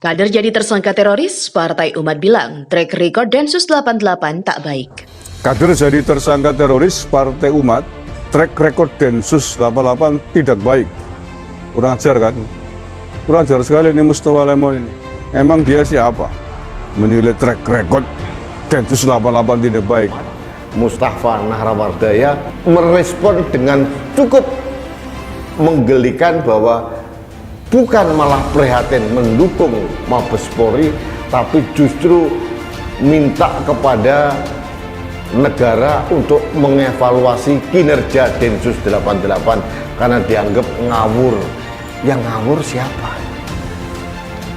Kader jadi tersangka teroris, Partai Umat bilang track record Densus 88 tak baik. Kader jadi tersangka teroris, Partai Umat, track record Densus 88 tidak baik. Kurang ajar kan? Kurang ajar sekali ini Mustafa Lemon ini. Emang dia siapa? Menilai track record Densus 88 tidak baik. Mustafa Nahrawardaya merespon dengan cukup menggelikan bahwa bukan malah prihatin mendukung Mabes Polri, tapi justru minta kepada negara untuk mengevaluasi kinerja Densus 88 karena dianggap ngawur. Yang ngawur siapa?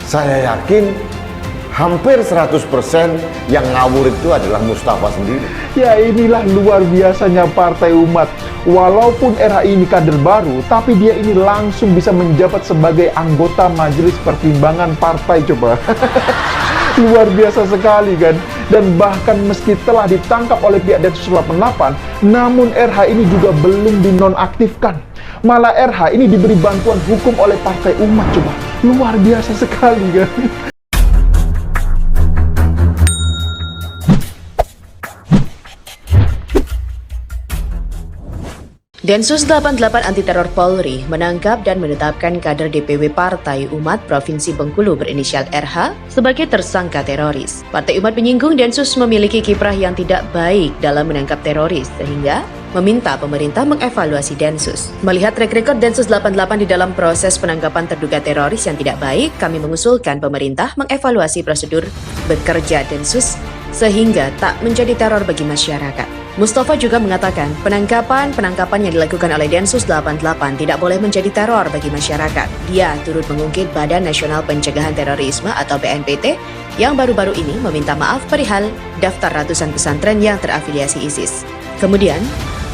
Saya yakin hampir 100% yang ngawur itu adalah Mustafa sendiri. Ya, inilah luar biasanya Partai Umat. Walaupun RHI ini kader baru, tapi dia ini langsung bisa menjabat sebagai anggota Majelis Pertimbangan Partai, coba. Luar biasa sekali kan. Dan bahkan meski telah ditangkap oleh pihak Densus 88, namun RH ini juga belum dinonaktifkan. Malah RH ini diberi bantuan hukum oleh Partai Umat, coba. Luar biasa sekali kan. Densus 88 Anti Teror Polri menangkap dan menetapkan kader DPW Partai Umat Provinsi Bengkulu berinisial RH sebagai tersangka teroris. Partai Umat menyinggung Densus memiliki kiprah yang tidak baik dalam menangkap teroris, sehingga meminta pemerintah mengevaluasi Densus. Melihat track record Densus 88 di dalam proses penangkapan terduga teroris yang tidak baik, kami mengusulkan pemerintah mengevaluasi prosedur bekerja Densus sehingga tak menjadi teror bagi masyarakat. Mustafa juga mengatakan penangkapan yang dilakukan oleh Densus 88 tidak boleh menjadi teror bagi masyarakat. Dia turut mengungkit Badan Nasional Pencegahan Terorisme atau BNPT yang baru-baru ini meminta maaf perihal daftar ratusan pesantren yang terafiliasi ISIS. Kemudian,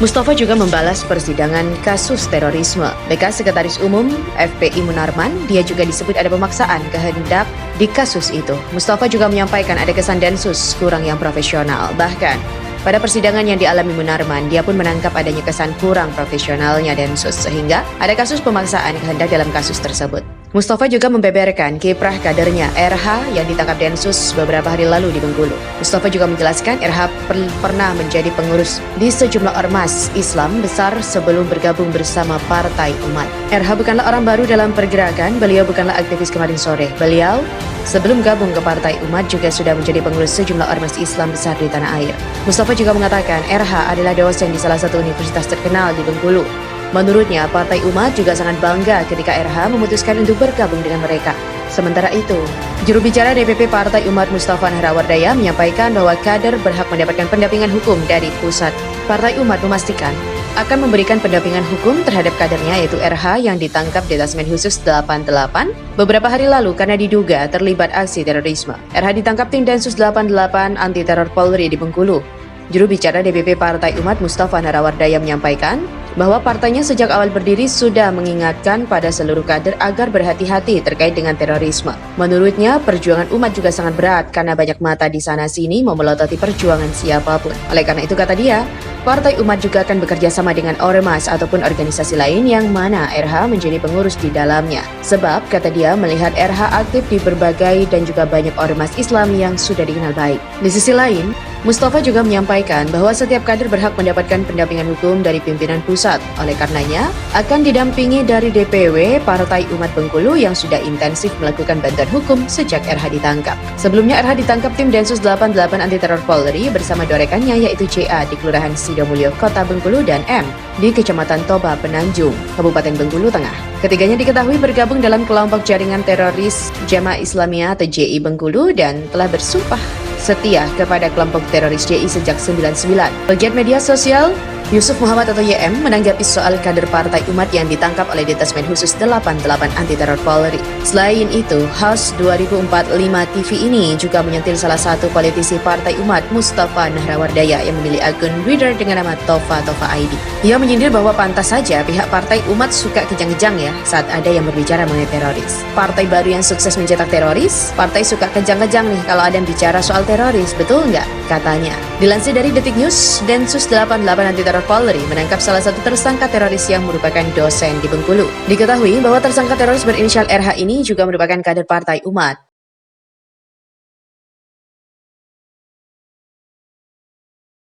Mustafa juga membalas persidangan kasus terorisme. Bekas Sekretaris Umum FPI Munarman, dia juga disebut ada pemaksaan kehendak di kasus itu. Mustafa juga menyampaikan ada kesan Densus kurang yang profesional. Bahkan, pada persidangan yang dialami Munarman, dia pun menangkap adanya kesan kurang profesionalnya Densus, sehingga ada kasus pemaksaan kehendak dalam kasus tersebut. Mustafa juga membeberkan kiprah kadernya RH yang ditangkap Densus beberapa hari lalu di Bengkulu. Mustafa juga menjelaskan RH pernah menjadi pengurus di sejumlah ormas Islam besar sebelum bergabung bersama Partai Umat. RH bukanlah orang baru dalam pergerakan, beliau bukanlah aktivis kemarin sore. Beliau sebelum gabung ke Partai Umat juga sudah menjadi pengurus sejumlah ormas Islam besar di tanah air. Mustafa juga mengatakan RH adalah dosen di salah satu universitas terkenal di Bengkulu. Menurutnya, Partai Umat juga sangat bangga ketika RH memutuskan untuk bergabung dengan mereka. Sementara itu, juru bicara DPP Partai Umat Mustafa Nahrawardaya menyampaikan bahwa kader berhak mendapatkan pendampingan hukum dari pusat. Partai Umat memastikan akan memberikan pendampingan hukum terhadap kadernya yaitu RH yang ditangkap Detasmen Khusus 88 beberapa hari lalu karena diduga terlibat aksi terorisme. RH ditangkap tim Densus 88 Anti Teror Polri di Bengkulu. Juru bicara DPP Partai Umat Mustafa Nahrawardaya menyampaikan bahwa partainya sejak awal berdiri sudah mengingatkan pada seluruh kader agar berhati-hati terkait dengan terorisme. Menurutnya, perjuangan umat juga sangat berat karena banyak mata di sana-sini memelototi perjuangan siapapun. Oleh karena itu, kata dia, Partai Umat juga akan bekerja sama dengan ormas ataupun organisasi lain yang mana RH menjadi pengurus di dalamnya. Sebab, kata dia, melihat RH aktif di berbagai dan juga banyak ormas Islam yang sudah dikenal baik. Di sisi lain, Mustafa juga menyampaikan bahwa setiap kader berhak mendapatkan pendampingan hukum dari pimpinan pusat. Oleh karenanya, akan didampingi dari DPW Partai Umat Bengkulu yang sudah intensif melakukan bantuan hukum sejak RH ditangkap. Sebelumnya RH ditangkap tim Densus 88 Anti Teror Polri bersama dua rekannya yaitu CA di Kelurahan Sidomulyo, Kota Bengkulu dan M di Kecamatan Toba, Penanjung, Kabupaten Bengkulu Tengah. Ketiganya diketahui bergabung dalam kelompok jaringan teroris Jamaah Islamiyah atau JI Bengkulu dan telah bersumpah setia kepada kelompok teroris JI sejak 99. Pegiat media sosial Yusuf Muhammad atau YM menanggapi soal kader Partai Umat yang ditangkap oleh Detasmen Khusus 88 Anti Teror Polri. Selain itu, House 2045 TV ini juga menyentil salah satu politisi Partai Umat Mustafa Nahrawardaya yang memiliki akun Twitter dengan nama Tova ID. Ia menyindir bahwa pantas saja pihak Partai Umat suka kejang-kejang ya saat ada yang berbicara mengenai teroris. Partai baru yang sukses mencetak teroris, partai suka kejang-kejang nih kalau ada yang bicara soal teroris, betul nggak? Katanya. Dilansir dari Detik News, Densus 88 Anti Teror Polri menangkap salah satu tersangka teroris yang merupakan dosen di Bengkulu. Diketahui bahwa tersangka teroris berinisial RH ini juga merupakan kader Partai Umat.